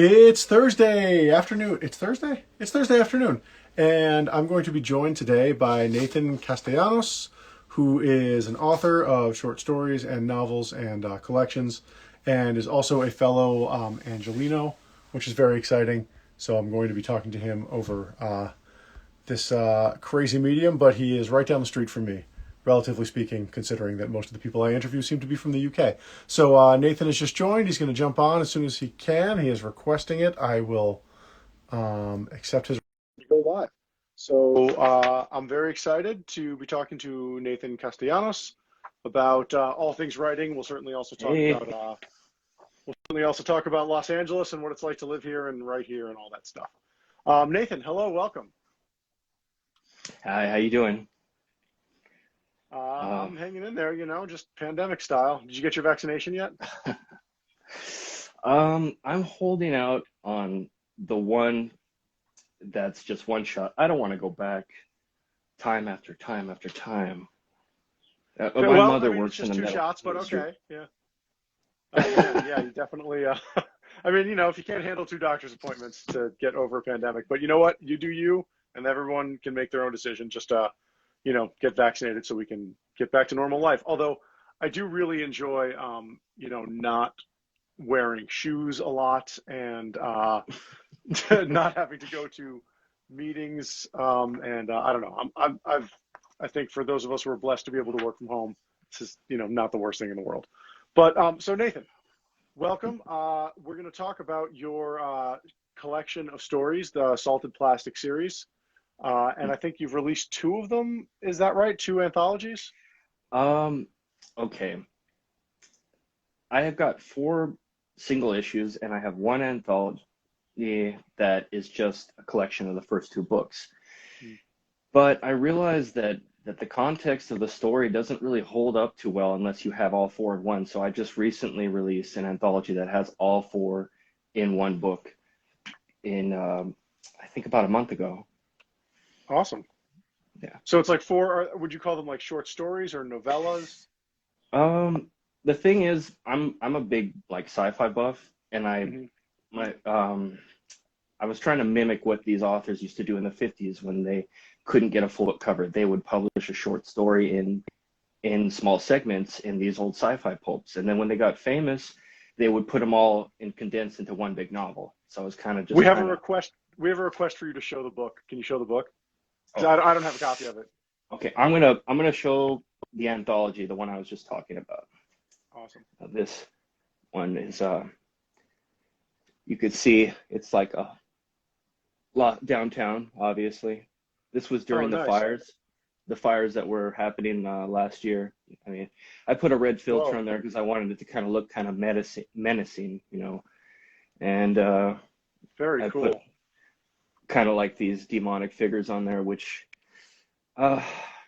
It's Thursday afternoon. It's Thursday? It's Thursday afternoon. And I'm going to be joined today by Nathan Castellanos, who is an author of short stories and novels and collections, and is also a fellow Angelino, which is very exciting. So I'm going to be talking to him over this crazy medium, but he is right down the street from me, relatively speaking, considering that most of the people I interview seem to be from the UK. So Nathan has just joined. He's going to jump on as soon as he can. He is requesting it. I will accept his go live. So I'm very excited to be talking to Nathan Castellanos about all things writing. Hey, We'll certainly also talk about Los Angeles and what it's like to live here and write here and all that stuff. Nathan, hello, welcome. hi, how you doing? Uh, I'm hanging in there, just pandemic style. Did you get your vaccination yet? I'm holding out on the one that's just one shot. I don't want to go back time after time after time. My Well, I mother mean, it's works in just the two medical shots, but industry. okay. Yeah. Oh man, yeah, you definitely. I mean, if you can't handle two doctor's appointments to get over a pandemic, but you know what? You do you, and everyone can make their own decision. Just get vaccinated so we can get back to normal life. Although I do really enjoy, not wearing shoes a lot and not having to go to meetings. And I don't know. I think for those of us who are blessed to be able to work from home, this is, not the worst thing in the world. But so Nathan, welcome. We're going to talk about your collection of stories, the Salted Plastic series. And I think you've released two of them. Is that right? Two anthologies? Um, okay. I have got four single issues, and I have one anthology that is just a collection of the first two books. Hmm. But I realized that the context of the story doesn't really hold up too well unless you have all four in one. So I just recently released an anthology that has all four in one book in I think about a month ago. Awesome. Yeah. So it's like four, would you call them like short stories or novellas? Um, the thing is, I'm a big like sci-fi buff, and Hmm. my I was trying to mimic what these authors used to do in the 50s when they couldn't get a full book covered. They would publish a short story in small segments in these old sci-fi pulps. And then when they got famous, they would put them all and condense into one big novel. So I was kind of We just have a trying to, request. We have a request for you to show the book. Can you show the book? Because oh, I don't have a copy of it. okay, I'm gonna show the anthology, the one I was just talking about. Awesome. This one is you could see it's like a lot downtown, obviously. This was Oh, during nice. the fires that were happening last year. I mean, I put a red filter Whoa. on there because I wanted it to kind of look kind of menacing, and Very I put cool. kind of like these demonic figures on there, which uh,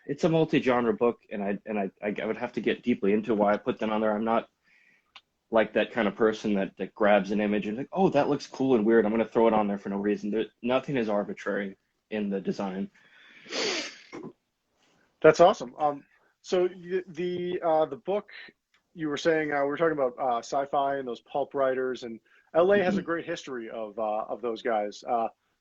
it's a multi-genre book, and I would have to get deeply into why I put them on there. I'm not like that kind of person that grabs an image and like, oh, that looks cool and weird. I'm going to throw it on there for no reason. Nothing is arbitrary in the design. That's awesome. So the book you were saying we were talking about sci-fi and those pulp writers, and LA has a Mhm. great history of those guys.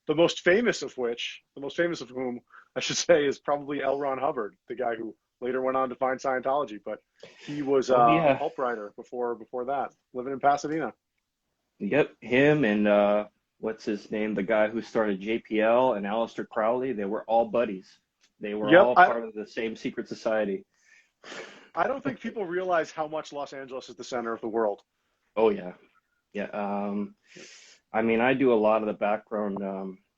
The most famous of whom I should say is probably L. Ron Hubbard, the guy who later went on to find Scientology. But he was Oh a yeah, pulp writer before that, living in Pasadena. yep. Him and what's his name? The guy who started JPL and Aleister Crowley. They were all buddies. They were Yep, all part of the same secret society. I don't think people realize how much Los Angeles is the center of the world. Oh yeah, yeah. I mean, I do a lot of the background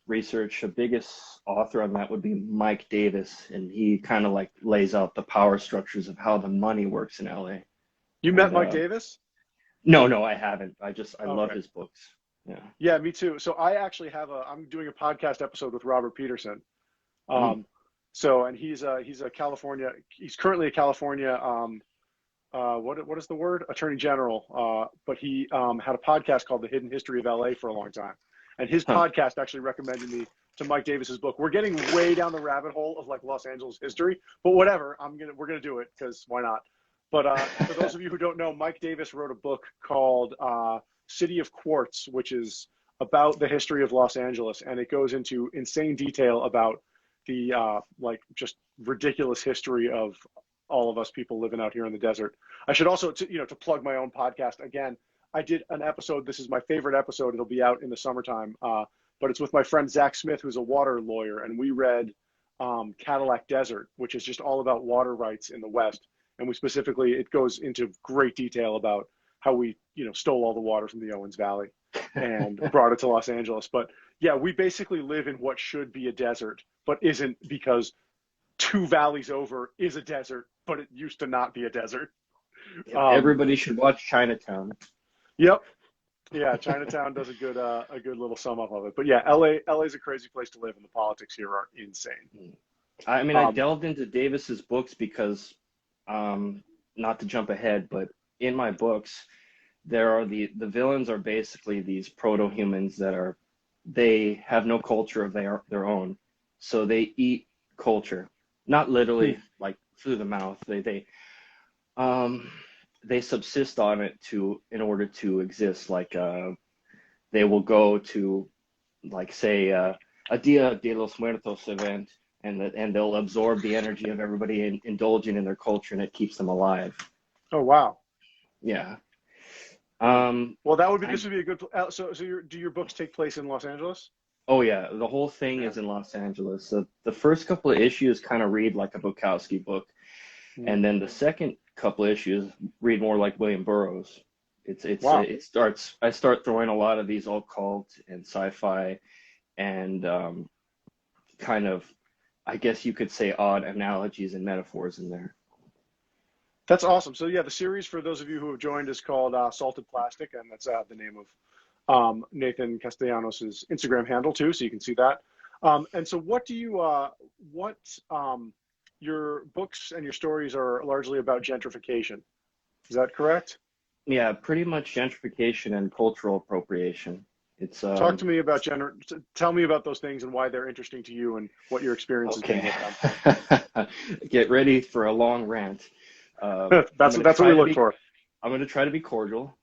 research. The biggest author on that would be Mike Davis, and he kind of like lays out the power structures of how the money works in LA. You met And Mike Davis? no, no, I haven't. I love Okay. his books. Yeah. Yeah, me too. So I actually I'm doing a podcast episode with Robert Peterson. Mm. Um, and he's a California, he's currently a California, what is the word? Attorney General. But he had a podcast called The Hidden History of LA for a long time. And his Huh. podcast actually recommended me to Mike Davis's book. We're getting way down the rabbit hole of like Los Angeles history, but whatever. We're gonna do it because why not? But for those of you who don't know, Mike Davis wrote a book called City of Quartz, which is about the history of Los Angeles, and it goes into insane detail about the like just ridiculous history of all of us people living out here in the desert. I should also, to plug my own podcast again. I did an episode. This is my favorite episode. It'll be out in the summertime, but it's with my friend Zach Smith, who's a water lawyer, and we read Cadillac Desert, which is just all about water rights in the West. And we specifically, it goes into great detail about how we, stole all the water from the Owens Valley and brought it to Los Angeles. But yeah, we basically live in what should be a desert, but isn't, because two valleys over is a desert, but it used to not be a desert. Everybody should watch Chinatown. Yep. Yeah, Chinatown does a good little sum up of it. But yeah, LA is a crazy place to live, and the politics here are insane. I mean, I delved into Davis's books because, not to jump ahead, but in my books, there are the villains are basically these proto-humans they have no culture of their own, so they eat culture, not literally like through the mouth. They subsist on it in order to exist. Like they will go to, like, say a Dia de los Muertos event, and they'll absorb the energy of everybody indulging in their culture, and it keeps them alive. Oh wow. Yeah. Well, this would be a good. So do your books take place in Los Angeles? Oh yeah, the whole thing is in Los Angeles. So the first couple of issues kind of read like a Bukowski book, and then the second couple of issues read more like William Burroughs. Wow. I start throwing a lot of these occult and sci-fi and kind of, I guess you could say, odd analogies and metaphors in there. That's awesome. So yeah, the series, for those of you who have joined, is called Salted Plastic, and that's the name of Nathan Castellanos' Instagram handle too, so you can see that. And so what do you your books and your stories are largely about gentrification. Is that correct? Yeah, pretty much gentrification and cultural appropriation. It's Talk to me about tell me about those things and why they're interesting to you and what your experience has been with them. Get ready for a long rant. That's what we look for. I'm going to try to be cordial.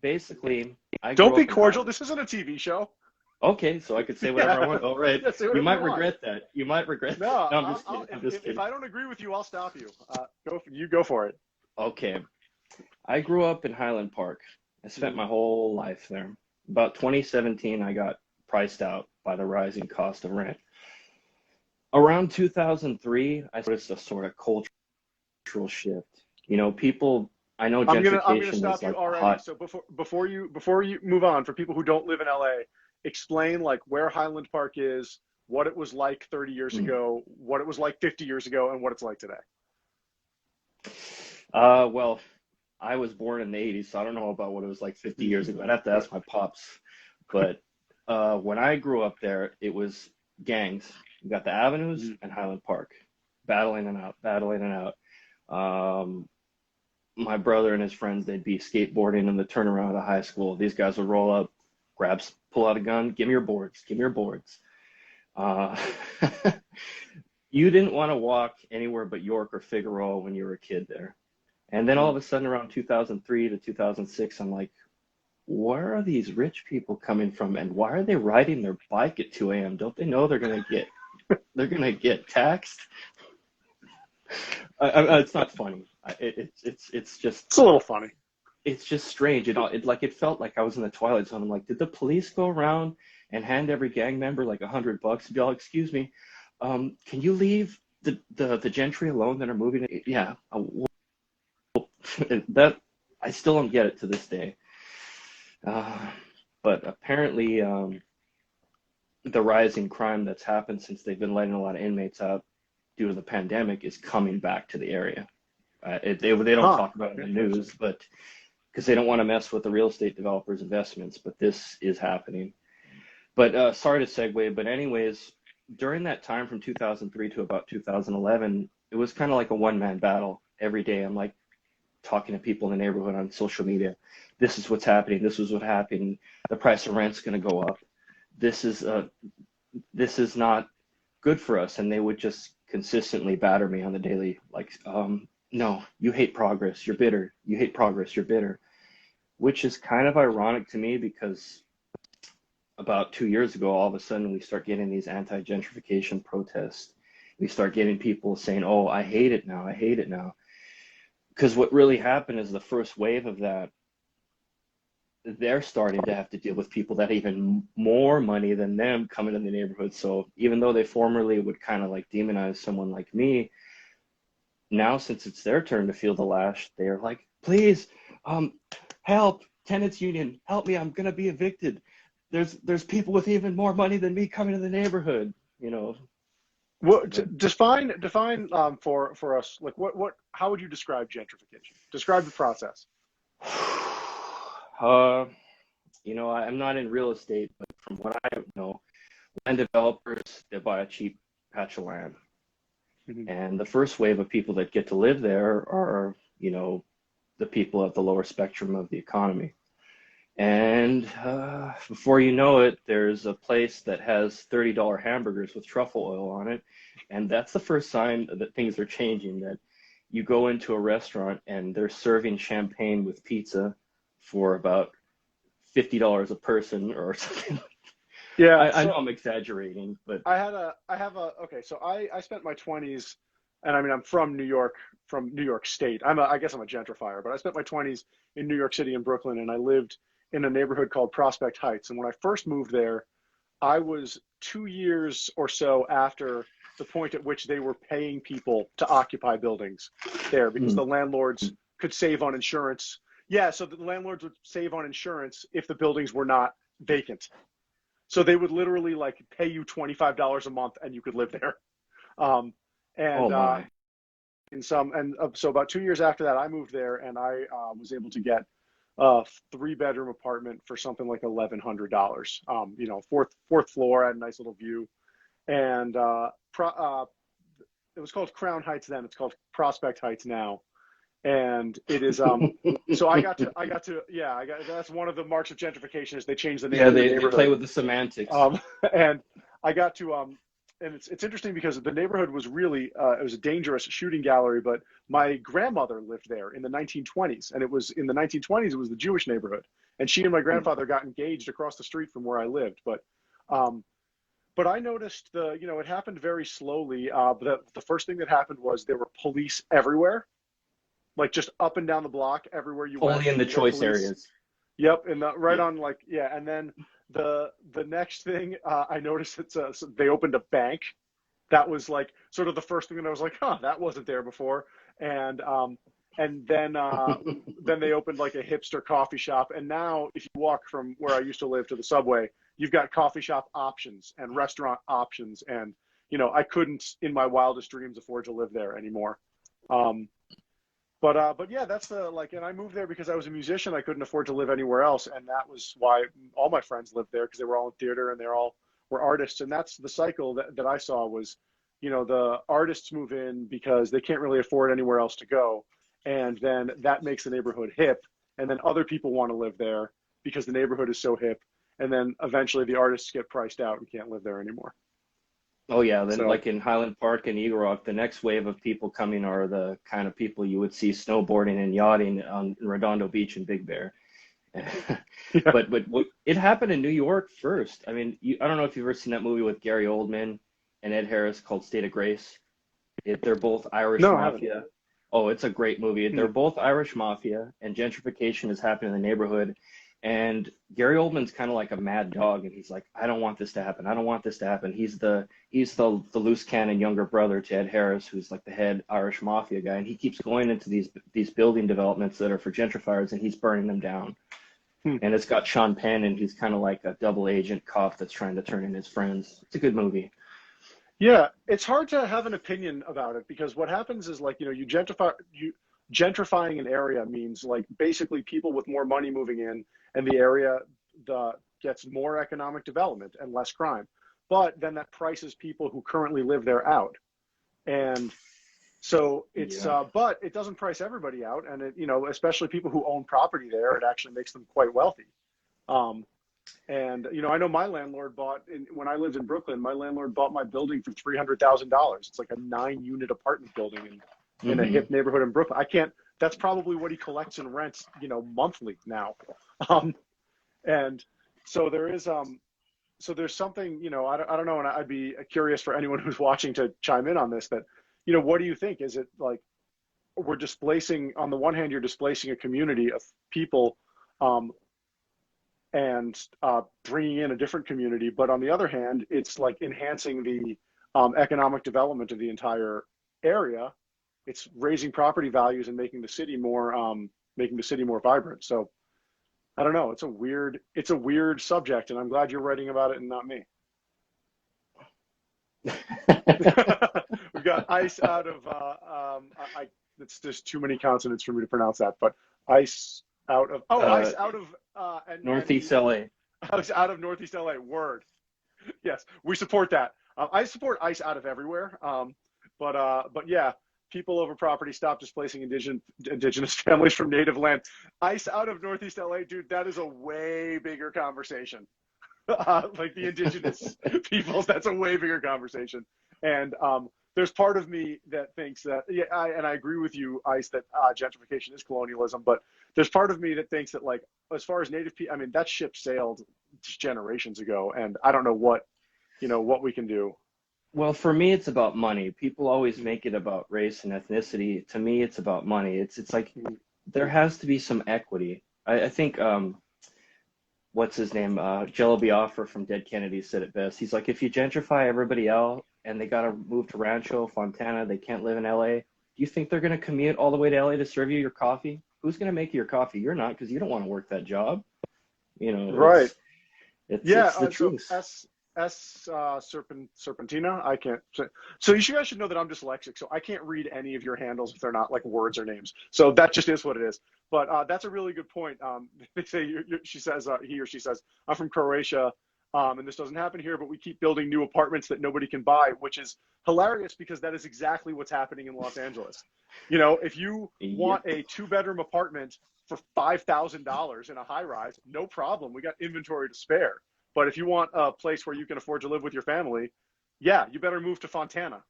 Basically, don't be cordial. This isn't a TV show. Okay, so I could say whatever I want. All right. Yeah, you might regret that. You might regret that. No, I'm just kidding. If I don't agree with you, I'll stop you. Go for it. Okay. I grew up in Highland Park. I spent my whole life there. About 2017, I got priced out by the rising cost of rent. Around 2003, I noticed a sort of cultural shift. People, I know gentrification I'm gonna stop is you like already. hot. So before you move on, for people who don't live in LA, explain like where Highland Park is, what it was like 30 years ago, what it was like 50 years ago, and what it's like today. Well, I was born in the 80s, so I don't know about what it was like 50 years ago. I'd have to ask my pops. But when I grew up there, it was gangs. You got the avenues and Highland Park, battling and out. My brother and his friends, they'd be skateboarding in the turnaround at high school. These guys would roll up, pull out a gun, give me your boards. You didn't want to walk anywhere but York or Figueroa when you were a kid there. And then all of a sudden around 2003 to 2006, I'm like, where are these rich people coming from? And why are they riding their bike at 2 a.m.? Don't they know they're going to get taxed? It's not funny. It's just. It's a little funny. It's just strange. It felt like I was in the Twilight Zone. I'm like, did the police go around and hand every gang member like $100 and be all, excuse me, can you leave the gentry alone that are moving? Yeah. That I still don't get it to this day. But apparently, the rising crime that's happened since they've been letting a lot of inmates out due to the pandemic is coming back to the area. They don't talk about it in the news, but because they don't want to mess with the real estate developers' investments. But this is happening. But sorry to segue. But anyways, during that time from 2003 to about 2011, it was kind of like a one-man battle every day. I'm like talking to people in the neighborhood on social media. This is what's happening. This is what happened. The price of rent's going to go up. This is not good for us. And they would just consistently batter me on the daily, like, no, you hate progress. You're bitter. You hate progress. You're bitter, which is kind of ironic to me because about 2 years ago, all of a sudden we start getting these anti-gentrification protests. We start getting people saying, "Oh, I hate it now. I hate it now." Because what really happened is the first wave of that, they're starting to have to deal with people that have even more money than them coming in the neighborhood. So even though they formerly would kind of like demonize someone like me, now since it's their turn to feel the lash, they're like, please, um, help, tenants union, help me, I'm gonna be evicted. There's people with even more money than me coming to the neighborhood, you know. What But define for us, like what how would you describe gentrification? Describe the process. uh, I'm not in real estate, but from what I know, land developers, they buy a cheap patch of land. Mhm. And the first wave of people that get to live there are, the people at the lower spectrum of the economy. And before you know it, there's a place that has $30 hamburgers with truffle oil on it. And that's the first sign that things are changing, that you go into a restaurant and they're serving champagne with pizza for about $50 a person or something. Yeah, I know so I'm exaggerating, but I have a okay, so I spent my 20s, and I mean I'm from New York, from New York State. I guess I'm a gentrifier, but I spent my 20s in New York City and Brooklyn, and I lived in a neighborhood called Prospect Heights. And when I first moved there, I was 2 years or so after the point at which they were paying people to occupy buildings there because mm, the landlords could save on insurance. Yeah, so the landlords would save on insurance if the buildings were not vacant. So they would literally like pay you $25 a month and you could live there. Um, oh and my. so about 2 years after that, I moved there and I was able to get a three-bedroom apartment for something like $1,100. Fourth floor, had a nice little view, and it was called Crown Heights then. It's called Prospect Heights now, and it is so I got to yeah I got that's one of the marks of gentrification is they changed the name Yeah, of the they play neighborhood. with the semantics. um and I got to and it's interesting because the neighborhood was really it was a dangerous shooting gallery, but my grandmother lived there in the 1920s, and it was in the 1920s it was the Jewish neighborhood, and she and my grandfather got engaged across the street from where I lived. Um but I noticed it happened very slowly. But the first thing that happened was there were police everywhere, like just up and down the block, everywhere you went, Only in the there were choice police. areas. Yep, and right Yeah. on, like, yeah. And then the next thing I noticed, they opened a bank. That was like sort of the first thing that I was like, huh, that wasn't there before. And then they opened like a hipster coffee shop. And now if you walk from where I used to live to the subway, you've got coffee shop options and restaurant options. And I couldn't in my wildest dreams afford to live there anymore. Um, but yeah, that's the like, and I moved there because I was a musician. I couldn't afford to live anywhere else, and that was why all my friends lived there because they were all in theater and they're all were artists. And that's the cycle that I saw was, the artists move in because they can't really afford anywhere else to go, and then that makes the neighborhood hip, and then other people want to live there because the neighborhood is so hip, and then eventually the artists get priced out and can't live there anymore. Oh yeah, then So like in Highland Park and Eagle Rock, the next wave of people coming are the kind of people you would see snowboarding and yachting on Redondo Beach and Big Bear. yeah, But it happened in New York first. I mean, I don't know if you've ever seen that movie with Gary Oldman and Ed Harris called State of Grace. They're both Irish no, I haven't. mafia. Oh, it's a great movie. They're Hmm. both Irish mafia, and gentrification is happening in the neighborhood. And Gary Oldman's kind of like a mad dog, and he's like, I don't want this to happen. I don't want this to happen. He's the loose cannon younger brother to Ed Harris, who's like the head Irish mafia guy, and he keeps going into these building developments that are for gentrifiers, and he's burning them down. Hmm. And it's got Sean Penn, and he's kind of like a double agent cop that's trying to turn in his friends. It's a good movie. Yeah, it's hard to have an opinion about it because what happens is like, you gentrifying an area means like basically people with more money moving in and the area the gets more economic development and less crime. But then that prices people who currently live there out. And so it's Yeah. but it doesn't price everybody out, and especially people who own property there, it actually makes them quite wealthy. Um, and I know my landlord when I lived in Brooklyn, my landlord bought my building for $300,000. It's like a 9-unit apartment building in a Hmm. hip neighborhood in Brooklyn. I can't. That's probably what he collects in rents, monthly now. Um, and so there is. so there's something, I don't know, and I'd be curious for anyone who's watching to chime in on this, that, what do you think? Is it like we're displacing, on the one hand, you're displacing a community of people, um, and bringing in a different community, but on the other hand, it's like enhancing the economic development of the entire area. It's raising property values and making the city more vibrant. So I don't know. It's a weird subject, and I'm glad you're writing about it and not me. We've got ice out of it's just too many consonants for me to pronounce that, but ice out of ice out of Northeast LA. ice out of Northeast LA. Word. Yes, we support that. I support ice out of everywhere. But yeah, people over property, stop displacing indigenous families from native land. Ice out of Northeast LA, dude. That is a way bigger conversation. Like the indigenous peoples, that's a way bigger conversation. And there's part of me that thinks that, yeah, I agree with you, Ice, that gentrification is colonialism. But there's part of me that thinks that, like, as far as native people, I mean, that ship sailed generations ago, and I don't know what we can do. Well, for me, it's about money. People always make it about race and ethnicity. To me, it's about money. It's like there has to be some equity. I think what's his name? Jello Biafra from Dead Kennedy said it best. He's like, if you gentrify everybody out and they got to move to Rancho, Fontana, they can't live in LA, do you think they're going to commute all the way to LA to serve you your coffee? Who's going to make you your coffee? You're not, because you don't want to work that job. Right. It's the truth. Serpentina. I can't. So you guys should know that I'm dyslexic, so I can't read any of your handles if they're not like words or names. So that just is what it is. But that's a really good point. They say she says he or she says, I'm from Croatia, and this doesn't happen here, but we keep building new apartments that nobody can buy, which is hilarious because that is exactly what's happening in Los Angeles. If you want a 2-bedroom apartment for $5,000 in a high rise, no problem. We got inventory to spare. But if you want a place where you can afford to live with your family, yeah, you better move to Fontana.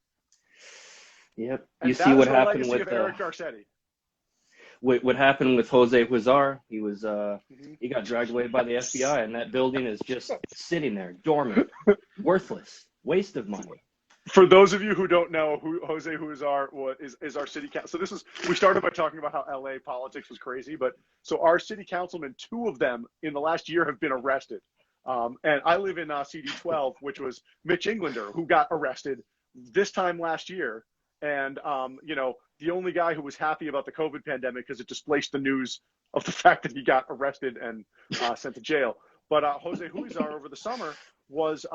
Yep. And you see what happened with Eric Garcetti. What happened with Jose Huizar? He got dragged away by the FBI, and that building is just sitting there, dormant, worthless, waste of money. For those of you who don't know who Jose Huizar is our city council. So we started by talking about how LA politics was crazy, but so our city councilmen, 2 of them in the last year have been arrested. And I live in CD12, which was Mitch Englander, who got arrested this time last year. And, the only guy who was happy about the COVID pandemic because it displaced the news of the fact that he got arrested and sent to jail. But Jose Huizar over the summer was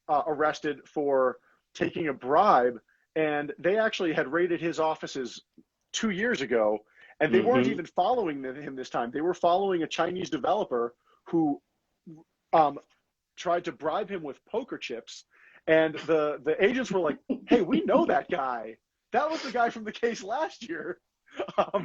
arrested for taking a bribe. And they actually had raided his offices 2 years ago. And they weren't even following him this time. They were following a Chinese developer who tried to bribe him with poker chips, and the agents were like, "Hey, we know that guy. That was the guy from the case last year."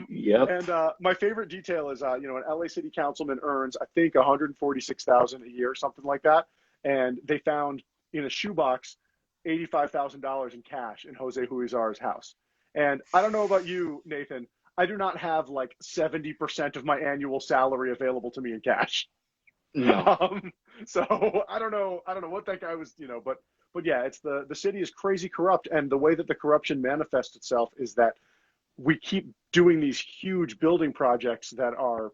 Yep. And my favorite detail is, an LA city councilman earns, I think, $146,000 a year, something like that, and they found in a shoebox $85,000 in cash in Jose Huizar's house. And I don't know about you, Nathan. I do not have like 70% of my annual salary available to me in cash. No. So I don't know what that guy was, but yeah, it's the city is crazy corrupt, and the way that the corruption manifests itself is that we keep doing these huge building projects that are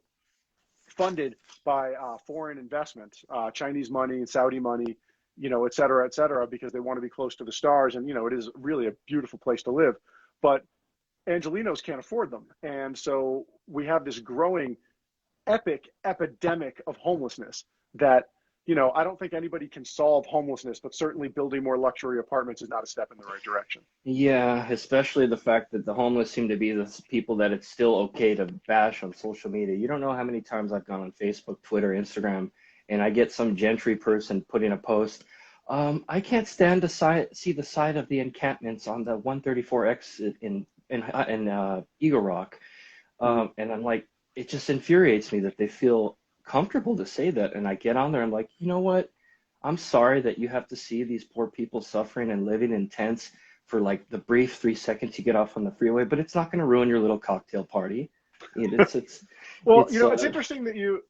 funded by foreign investment, Chinese money, Saudi money, et cetera, because they want to be close to the stars, and it is really a beautiful place to live, but Angelenos can't afford them, and so we have this growing epidemic of homelessness that, I don't think anybody can solve homelessness, but certainly building more luxury apartments is not a step in the right direction. Yeah, especially the fact that the homeless seem to be the people that it's still okay to bash on social media. You don't know how many times I've gone on Facebook, Twitter, Instagram, and I get some gentry person putting a post. I can't stand to see the side of the encampments on the 134X in Eagle Rock. And I'm like, it just infuriates me that they feel comfortable to say that. And I get on there, I'm like, you know what? I'm sorry that you have to see these poor people suffering and living in tents for like the brief 3 seconds you get off on the freeway, but it's not going to ruin your little cocktail party. Well, It's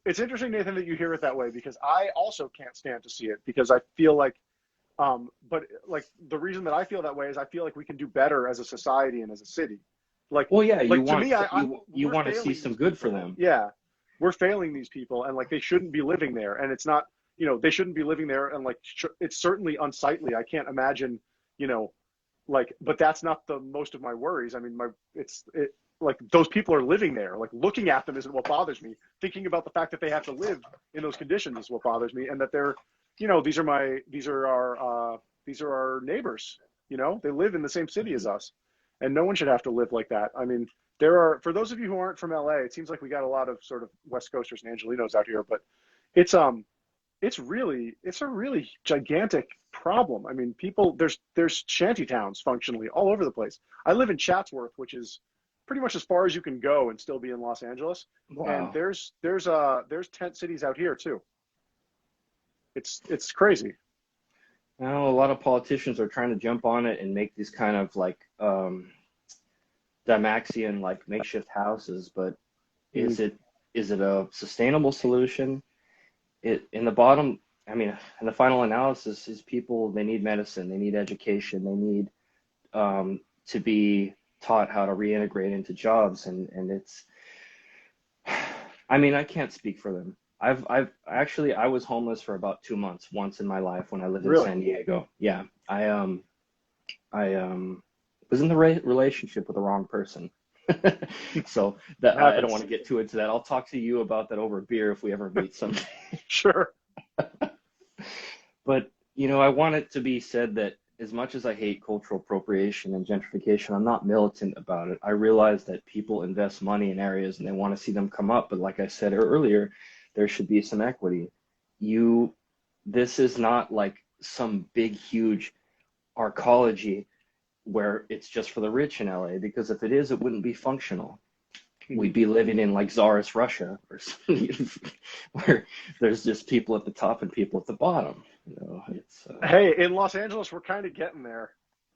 it's interesting, Nathan, that you hear it that way because I also can't stand to see it because I feel like, but like the reason that I feel that way is I feel like we can do better as a society and as a city. Like, well, yeah, you to want me, you we're want to see failing some these good for people. them. Yeah, we're failing these people, and like they shouldn't be living there. And it's not, they shouldn't be living there, and like it's certainly unsightly. I can't imagine, you know, like, but that's not the most of my worries. I mean, like those people are living there. Like looking at them isn't what bothers me. Thinking about the fact that they have to live in those conditions is what bothers me, and that they're, these are our neighbors. They live in the same city as us, and no one should have to live like that. I mean, for those of you who aren't from LA, it seems like we got a lot of sort of West Coasters and Angelinos out here, but it's it's a really gigantic problem. I mean, there's shanty towns functionally all over the place. I live in Chatsworth, which is pretty much as far as you can go and still be in Los Angeles. And Wow. there's tent cities out here too. It's crazy. Now, a lot of politicians are trying to jump on it and make these kind of like Dymaxion like makeshift houses, but Mhm. is it is it a sustainable solution? It in the bottom, I mean, in the final analysis, is people they need medicine, they need education, they need to be taught how to reintegrate into jobs, and it's I mean, I can't speak for them. I've actually I was homeless for about 2 months once in my life when I lived in Really? San Diego. Yeah, I was in the relationship with the wrong person. So It that I don't want happens. to get too into that. I'll talk to you about that over beer if we ever meet someday. Sure. But I want it to be said that as much as I hate cultural appropriation and gentrification, I'm not militant about it. I realize that people invest money in areas and they want to see them come up. But like I said earlier, there should be some equity. You, this is not like some big, huge arcology where it's just for the rich in LA, because if it is, it wouldn't be functional. We'd Mhm. be living in like Tsarist Russia or something, where there's just people at the top and people at the bottom. It's Hey, in Los Angeles, we're kind of getting there.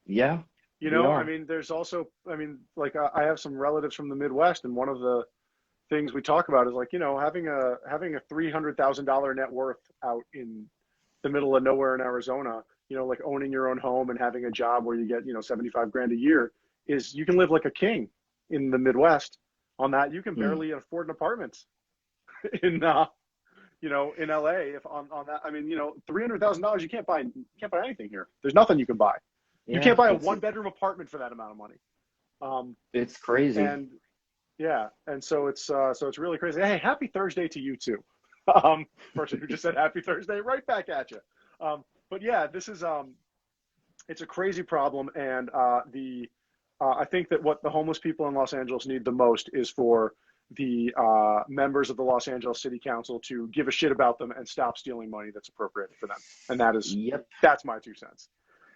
yeah, we I are. mean, there's also, I mean, like I have some relatives from the Midwest, and one of the things we talk about is like, having a $300,000 net worth out in the middle of nowhere in Arizona, like owning your own home and having a job where you get, 75 grand a year is you can live like a king in the Midwest on that. You can Hmm. barely afford an apartment in, in LA if on that. I mean, $300,000, you can't buy anything here. There's nothing you can buy. You can't Yeah, buy a one bedroom apartment for that amount of money. Um, it's crazy. and yeah, and so it's really crazy. Hey, happy Thursday to you too. Person who just said happy Thursday, right back at you. But yeah, this is it's a crazy problem, and the I think that what the homeless people in Los Angeles need the most is for the members of the Los Angeles City Council to give a shit about them and stop stealing money that's appropriated for them. And Yep. that's my 2 cents.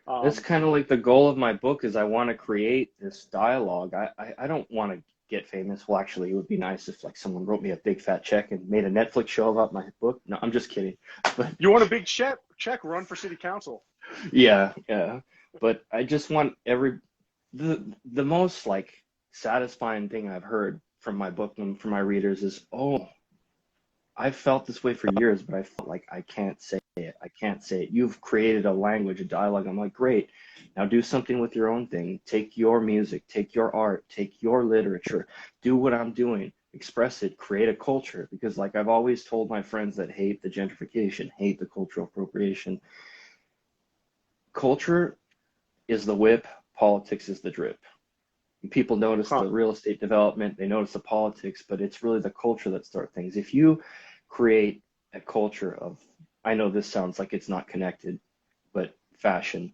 That's Um, kind of like the goal of my book is I want to create this dialogue. I don't want to get famous. Well, actually, it would be nice if like someone wrote me a big fat check and made a Netflix show about my book. No, I'm just kidding. But you want a big check? Run for city council. yeah, yeah. But I just want the most like satisfying thing I've heard from my book and from my readers is, oh, I've felt this way for years, but I felt like I can't say it. I can't say it. You've created a language, a dialogue. I'm like, great. Now do something with your own thing. Take your music, take your art, take your literature, do what I'm doing, express it, create a culture. Because, like I've always told my friends that hate the gentrification, hate the cultural appropriation, culture is the whip, politics is the drip. People notice Huh. the real estate development, they notice the politics, but it's really the culture that starts things. If you create a culture of, I know this sounds like it's not connected, but fashion,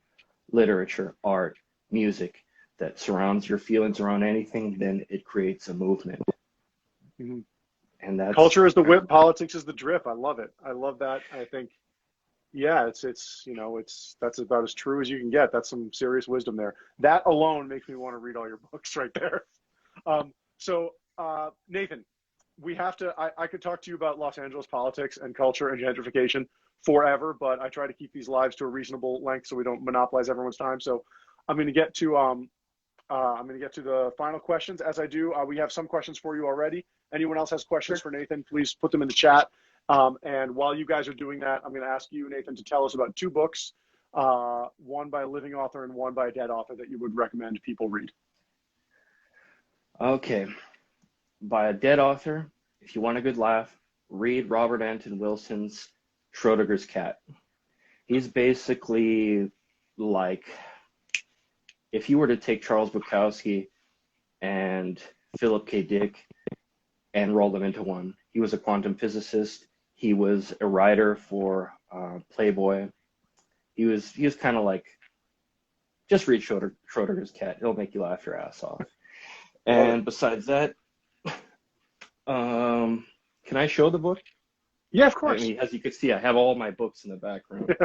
literature, art, music that surrounds your feelings around anything, then it creates a movement. Mhm. And that's Culture is the whip, politics is the drip. I love it. I love that. I think, yeah, it's that's about as true as you can get. That's some serious wisdom there. That alone makes me want to read all your books right there. Nathan, we have to. I could talk to you about Los Angeles politics and culture and gentrification forever, but I try to keep these lives to a reasonable length so we don't monopolize everyone's time. So I'm going to get to I'm going to get to the final questions. As I do, we have some questions for you already. Anyone else has questions Sure. for Nathan, please put them in the chat. And while you guys are doing that, I'm going to ask you, Nathan, to tell us about two books, one by a living author and one by a dead author that you would recommend people read. Okay. By a dead author, if you want a good laugh, read Robert Anton Wilson's Schrodinger's Cat. He's basically like if you were to take Charles Bukowski and Philip K. Dick and roll them into one. He was a quantum physicist. He was a writer for Playboy. He was kind of like, just read Schrodinger's Cat. It'll make you laugh your ass off. And besides that, can I show the book? Yeah, of I course. mean, as you can see, I have all my books in the background.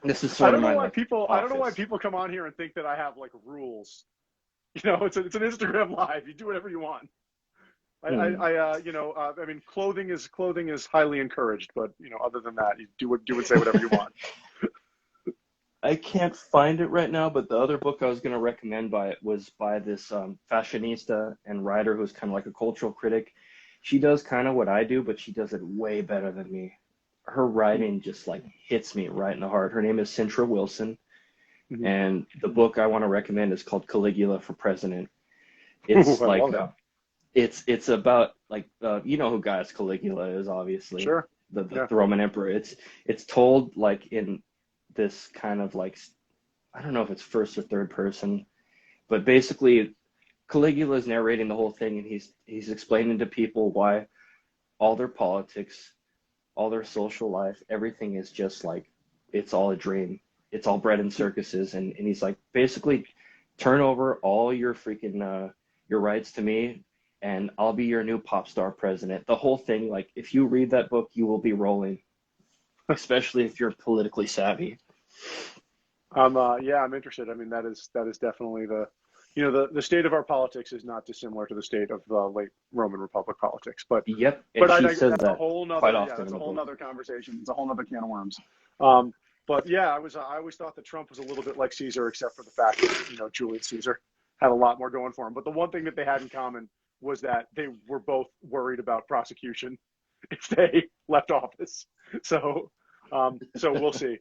This is I sort don't of know my why like people. I don't know why office. people come on here and think that I have like rules. You know, it's an Instagram live. You do whatever you want. I mean, clothing is highly encouraged, but you know, other than that, you do and say whatever you want. I can't find it right now, but the other book I was going to recommend was by this fashionista and writer who's kind of like a cultural critic. She does kind of what I do, but she does it way better than me. Her writing just like hits me right in the heart. Her name is Cintra Wilson, Mm-hmm. and the book I want to recommend is called Caligula for President. Ooh, It's I like love that. it's about like you know who Gaius Caligula is, obviously Sure. the Yeah. Roman emperor. It's told like in this kind of like, I don't know if it's first or third person, but basically Caligula is narrating the whole thing, and he's explaining to people why all their politics, all their social life, everything is just like it's all a dream. It's all bred in circuses, and he's like basically turn over all your freaking your rights to me, and I'll be your new pop star president. The whole thing, like if you read that book, you will be rolling, especially if you're politically savvy. I'm interested. I mean, that is definitely the state of our politics is not dissimilar to the state of the late Roman Republic politics. Yep, But and she says that's a that whole quite nother often that's in a the whole book. nother conversation. It's a whole nother can of worms. But yeah, I always thought that Trump was a little bit like Caesar, except for the fact that Julius Caesar had a lot more going for him. But the one thing that they had in common was that they were both worried about prosecution if they left office. So we'll see.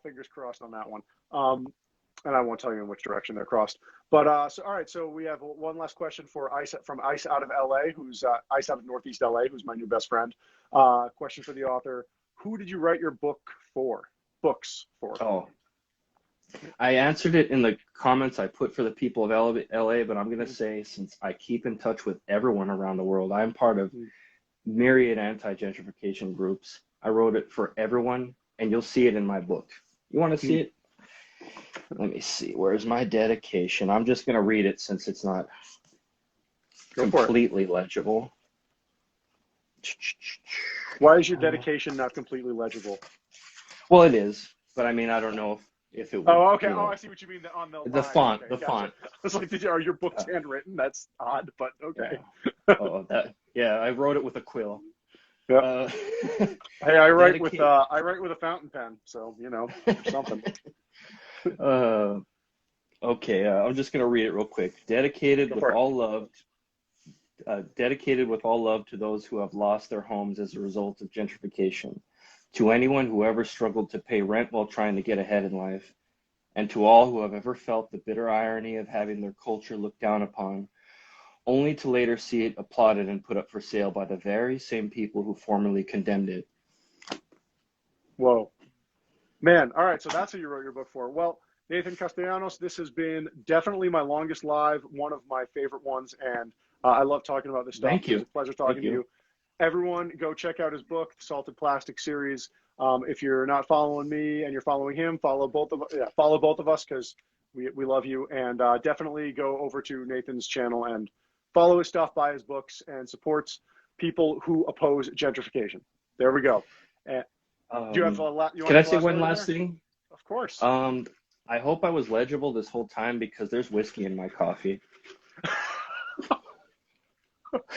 Fingers crossed on that one. And I won't tell you in which direction they're crossed. But all right. So we have one last question for Ice from Ice out of LA, who's Ice out of Northeast LA, who's my new best friend. Question for the author: who did you write your books for? Oh, I answered it in the comments I put for the people of LA, but I'm going to say, since I keep in touch with everyone around the world, I'm part of myriad anti-gentrification groups. I wrote it for everyone, and you'll see it in my book. You want to see it? Let me see. Where's my dedication? I'm just going to read it since it's not completely legible. Why is your dedication not completely legible? Well, it is, but I mean, I don't know if it would. Oh, okay. I see what you mean on the line. Font. Okay, the gotcha. font. I was like, are your books handwritten? That's odd, but okay. Yeah. Oh, yeah. I wrote it with a quill. Yeah. Hey, I write with a fountain pen, so something. Okay. I'm just gonna read it real quick. Dedicated with all love to those who have lost their homes as a result of gentrification, to anyone who ever struggled to pay rent while trying to get ahead in life, and to all who have ever felt the bitter irony of having their culture looked down upon, only to later see it applauded and put up for sale by the very same people who formerly condemned it. Whoa. Man, all right, so that's who you wrote your book for. Well, Nathan Castellanos, this has been definitely my longest live, one of my favorite ones, and I love talking about this stuff. Thank you. It's a pleasure talking to you. Everyone, go check out his book, The Salted Plastic Series. If you're not following me and you're following him, follow both of us because we love you. And definitely go over to Nathan's channel and follow his stuff, buy his books, and supports people who oppose gentrification. There we go. Do you have can I say one last thing? Of course. I hope I was legible this whole time because there's whiskey in my coffee.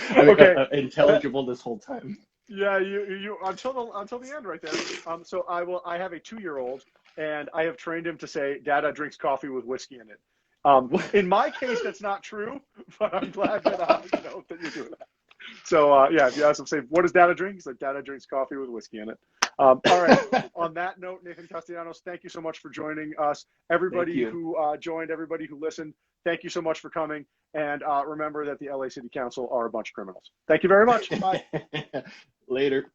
I mean, okay. Intelligible this whole time. Yeah, you until the end right there. So I have a 2-year-old, and I have trained him to say, "Dada drinks coffee with whiskey in it." In my case, that's not true, but I'm glad that that you're doing that. So yeah, if you ask him, say, what does Dada drink? He's like, Dada drinks coffee with whiskey in it. All right. On that note, Nathan Castellanos, thank you so much for joining us. Thank Everybody you. who joined, everybody who listened, thank you so much for coming. And remember that the LA City Council are a bunch of criminals. Thank you very much. Bye. Later.